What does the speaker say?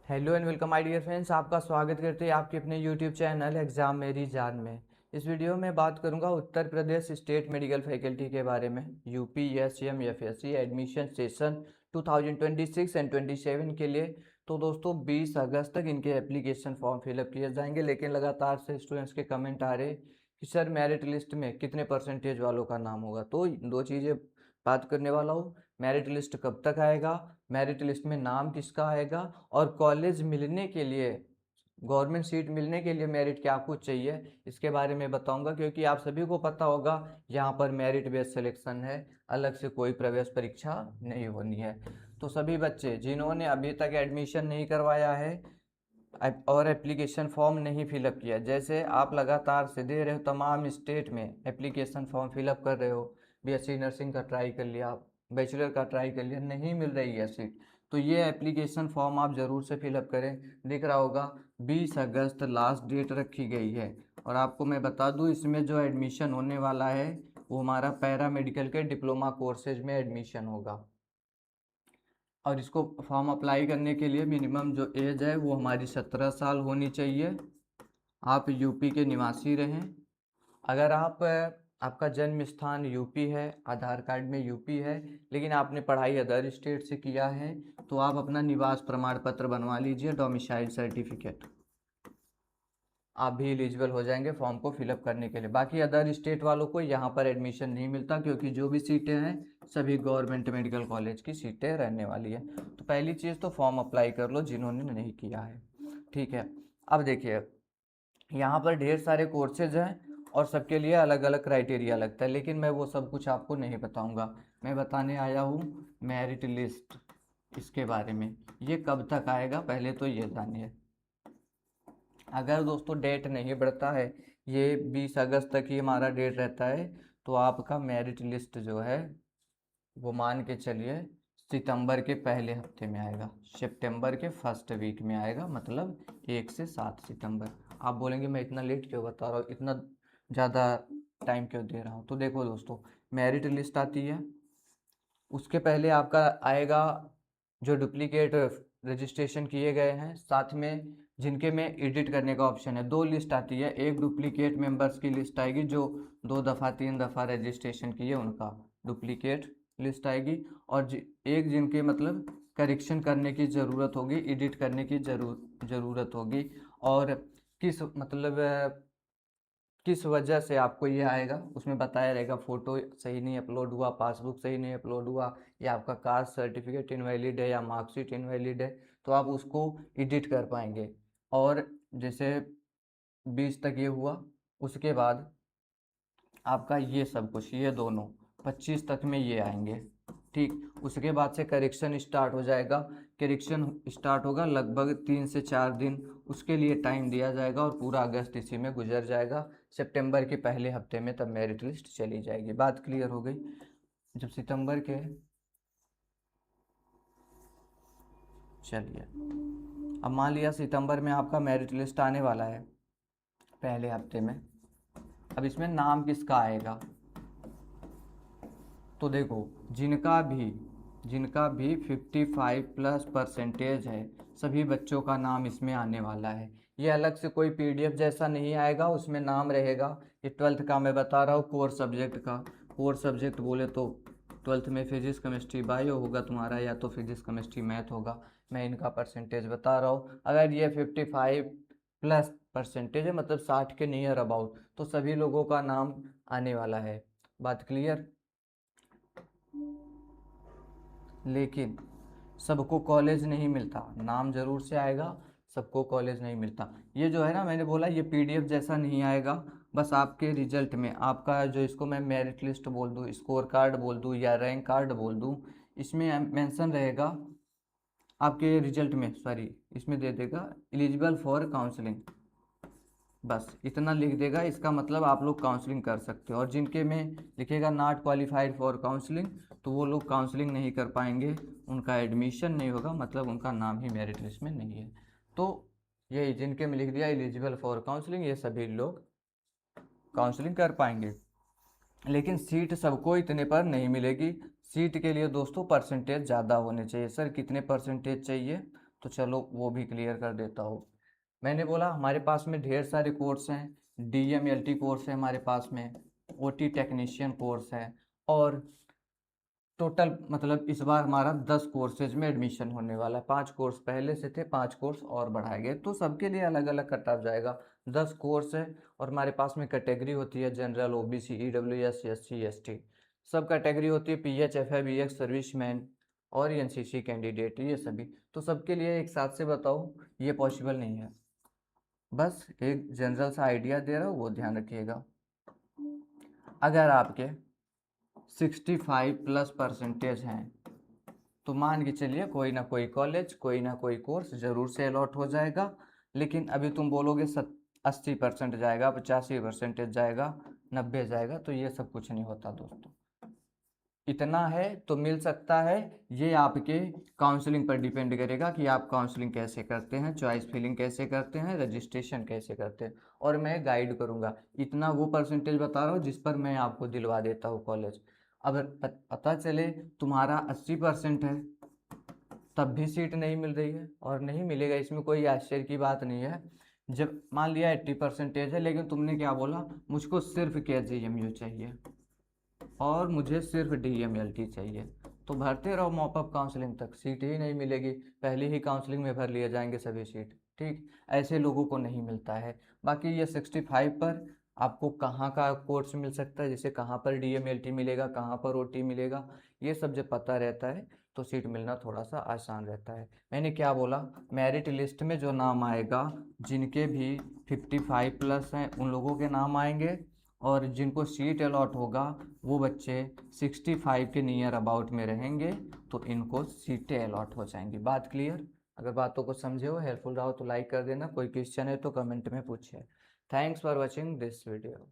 Hello and welcome my dear friends. आपका स्वागत करते हैं आपके अपने यूट्यूब चैनल एग्ज़ाम मेरी जान में। इस वीडियो में बात करूंगा Uttar Pradesh state medical faculty के बारे में। UP SCM FSc admission session 2026 and 27 के लिए तो दोस्तों 20 अगस्त तक इनके एप्लीकेशन फॉर्म फिलअप किए जाएंगे। लेकिन लगातार से स्टूडेंट्स के कमेंट आ रहे कि सर मेरिट लिस्ट में कितने परसेंटेज वालों का नाम होगा। तो दो चीज़ें बात करने वाला हूँ। मेरिट लिस्ट कब तक आएगा, मेरिट लिस्ट में नाम किसका आएगा, और कॉलेज मिलने के लिए, गवर्नमेंट सीट मिलने के लिए मेरिट क्या कुछ चाहिए, इसके बारे में बताऊंगा। क्योंकि आप सभी को पता होगा यहाँ पर मेरिट बेस्ड सिलेक्शन है, अलग से कोई प्रवेश परीक्षा नहीं होनी है। तो सभी बच्चे जिन्होंने अभी तक एडमिशन नहीं करवाया है और एप्लीकेशन फॉर्म नहीं फिलअप किया, जैसे आप लगातार से दे रहे हो, तमाम स्टेट में एप्लीकेशन फॉर्म फिलअप कर रहे हो, बीएससी नर्सिंग का ट्राई कर लिया, बैचलर का ट्राई कर लिया, नहीं मिल रही है सीट, तो ये एप्लीकेशन फॉर्म आप ज़रूर से फिलअप करें। दिख रहा होगा 20 अगस्त लास्ट डेट रखी गई है। और आपको मैं बता दूं, इसमें जो एडमिशन होने वाला है वो हमारा पैरा मेडिकल के डिप्लोमा कोर्सेज में एडमिशन होगा। और इसको फॉर्म अप्लाई करने के लिए मिनिमम जो एज है वो हमारी 17 साल होनी चाहिए। आप यूपी के निवासी रहें। अगर आपका जन्म स्थान यूपी है, आधार कार्ड में यूपी है, लेकिन आपने पढ़ाई अदर स्टेट से किया है, तो आप अपना निवास प्रमाण पत्र बनवा लीजिए, डोमिसाइल सर्टिफिकेट। आप भी एलिजिबल हो जाएंगे फॉर्म को फिलअप करने के लिए। बाकी अदर स्टेट वालों को यहाँ पर एडमिशन नहीं मिलता, क्योंकि जो भी सीटें हैं सभी गवर्नमेंट मेडिकल कॉलेज की सीटें रहने वाली है। तो पहली चीज़ तो फॉर्म अप्लाई कर लो जिन्होंने नहीं किया है। ठीक है। अब देखिए, यहाँ पर ढेर सारे कोर्सेज हैं और सबके लिए अलग अलग क्राइटेरिया लगता है, लेकिन मैं वो सब कुछ आपको नहीं बताऊँगा। मैं बताने आया हूँ मेरिट लिस्ट, इसके बारे में। ये कब तक आएगा पहले तो ये जानिए। अगर दोस्तों डेट नहीं बढ़ता है, ये 20 अगस्त तक ही हमारा डेट रहता है, तो आपका मेरिट लिस्ट जो है वो मान के चलिए सितंबर के पहले हफ्ते में आएगा, सितंबर के फर्स्ट वीक में आएगा, मतलब 1 से 7 सितंबर। आप बोलेंगे मैं इतना लेट क्यों बता रहा हूँ, इतना ज़्यादा टाइम क्यों दे रहा हूँ। तो देखो दोस्तों, मेरिट लिस्ट आती है, उसके पहले आपका आएगा जो डुप्लीकेट रजिस्ट्रेशन किए गए हैं, साथ में जिनके में एडिट करने का ऑप्शन है। दो लिस्ट आती है, एक डुप्लीकेट मेंबर्स की लिस्ट आएगी जो 2 दफ़ा 3 दफ़ा रजिस्ट्रेशन किए, उनका डुप्लीकेट लिस्ट आएगी। और एक जिनके मतलब करेक्शन करने की ज़रूरत होगी, एडिट करने की ज़रूरत होगी, और किस मतलब किस वजह से आपको ये आएगा उसमें बताया रहेगा। फ़ोटो सही नहीं अपलोड हुआ, पासबुक सही नहीं अपलोड हुआ, या आपका कास्ट सर्टिफिकेट इनवैलिड है, या मार्कशीट इनवैलिड है, तो आप उसको एडिट कर पाएंगे। और जैसे 20 तक ये हुआ, उसके बाद आपका ये सब कुछ, ये दोनों 25 तक में ये आएंगे। ठीक, उसके बाद से करेक्शन स्टार्ट हो जाएगा। करेक्शन स्टार्ट होगा लगभग 3 से 4 दिन, उसके लिए टाइम दिया जाएगा, और पूरा अगस्त इसी में गुजर जाएगा। सितंबर के पहले हफ्ते में तब मेरिट लिस्ट चली जाएगी। बात क्लियर हो गई। जब सितंबर के, चलिए, अब मान लिया सितंबर में आपका मेरिट लिस्ट आने वाला है पहले हफ्ते में। अब इसमें नाम किसका आएगा, तो देखो, जिनका भी 55 प्लस परसेंटेज है, सभी बच्चों का नाम इसमें आने वाला है। ये अलग से कोई पीडीएफ जैसा नहीं आएगा, उसमें नाम रहेगा। ये 12th का मैं बता रहा हूँ, कोर सब्जेक्ट का। कोर सब्जेक्ट बोले तो 12th में फिजिक्स केमिस्ट्री बायो होगा तुम्हारा, या तो फिजिक्स केमिस्ट्री मैथ होगा। मैं इनका परसेंटेज बता रहा हूँ। अगर ये 55 प्लस परसेंटेज है, मतलब 60 के नियर अबाउट, तो सभी लोगों का नाम आने वाला है। बात क्लियर। लेकिन सबको कॉलेज नहीं मिलता, नाम ज़रूर से आएगा, सबको कॉलेज नहीं मिलता। ये जो है ना, मैंने बोला ये पीडीएफ जैसा नहीं आएगा, बस आपके रिजल्ट में आपका जो, इसको मैं मेरिट लिस्ट बोल दूँ, स्कोर कार्ड बोल दूँ, या रैंक कार्ड बोल दूँ, इसमें मेंशन रहेगा आपके रिजल्ट में, सॉरी, इसमें दे देगा एलिजिबल फॉर काउंसलिंग, बस इतना लिख देगा। इसका मतलब आप लोग काउंसलिंग कर सकते हो। और जिनके में लिखेगा नॉट क्वालिफाइड फॉर काउंसलिंग, तो वो लोग काउंसलिंग नहीं कर पाएंगे, उनका एडमिशन नहीं होगा, मतलब उनका नाम ही मेरिट लिस्ट में नहीं है। तो यही जिनके में लिख दिया एलिजिबल फॉर काउंसलिंग, ये सभी लोग काउंसलिंग कर पाएंगे। लेकिन सीट सबको इतने पर नहीं मिलेगी। सीट के लिए दोस्तों परसेंटेज ज़्यादा होने चाहिए। सर कितने परसेंटेज चाहिए, तो चलो वो भी क्लियर कर देता हूँ। मैंने बोला हमारे पास में ढेर सारे कोर्स हैं, DMLT कोर्स है हमारे पास में, OT टेक्नीशियन कोर्स है, और टोटल मतलब इस बार हमारा 10 कोर्सेज में एडमिशन होने वाला है। 5 कोर्स पहले से थे, 5 कोर्स और बढ़ाए गए, तो सबके लिए अलग अलग कट ऑफ जाएगा। 10 कोर्स है और हमारे पास में कैटेगरी होती है general, OBC, EWS, SC, ST, सब कैटेगरी होती है, PH, FI, BX, सर्विसमैन और NCC कैंडिडेट, ये सभी। तो सबके लिए एक साथ से बताओ, ये पॉसिबल नहीं है। बस एक जनरल सा आइडिया दे रहा हूँ, वो ध्यान रखिएगा। अगर आपके 65+ परसेंटेज हैं तो मान के चलिए कोई ना कोई कॉलेज, कोई ना कोई कोर्स ज़रूर से अलॉट हो जाएगा। लेकिन अभी तुम बोलोगे 80% जाएगा, 85% जाएगा, 90 जाएगा, तो ये सब कुछ नहीं होता दोस्तों। इतना है तो मिल सकता है, ये आपके काउंसलिंग पर डिपेंड करेगा कि आप काउंसलिंग कैसे करते हैं, चॉइस फिलिंग कैसे करते हैं, रजिस्ट्रेशन कैसे करते हैं, और मैं गाइड करूँगा। इतना वो परसेंटेज बता रहा हूँ जिस पर मैं आपको दिलवा देता हूँ कॉलेज। अगर पता चले तुम्हारा 80% है तब भी सीट नहीं मिल रही है, और नहीं मिलेगा, इसमें कोई आश्चर्य की बात नहीं है। जब मान लिया 80% है लेकिन तुमने क्या बोला, मुझको सिर्फ KGMU चाहिए और मुझे सिर्फ DMLT चाहिए, तो भरते रहो मॉपअप काउंसलिंग तक, सीट ही नहीं मिलेगी, पहले ही काउंसलिंग में भर लिए जाएंगे सभी सीट। ठीक, ऐसे लोगों को नहीं मिलता है। बाकी ये 65 पर आपको कहाँ का कोर्स मिल सकता है, जैसे कहाँ पर DMLT मिलेगा, कहाँ पर OT मिलेगा, ये सब जब पता रहता है तो सीट मिलना थोड़ा सा आसान रहता है। मैंने क्या बोला, मेरिट लिस्ट में जो नाम आएगा, जिनके भी 55+ हैं उन लोगों के नाम आएंगे, और जिनको सीट अलॉट होगा वो बच्चे 65 के नियर अबाउट में रहेंगे, तो इनको सीटें अलॉट हो जाएंगी। बात क्लियर? अगर बातों को समझे हो, हेल्पफुल रहा हो तो लाइक कर देना, कोई क्वेश्चन है तो कमेंट में पूछिए। Thanks for watching this video.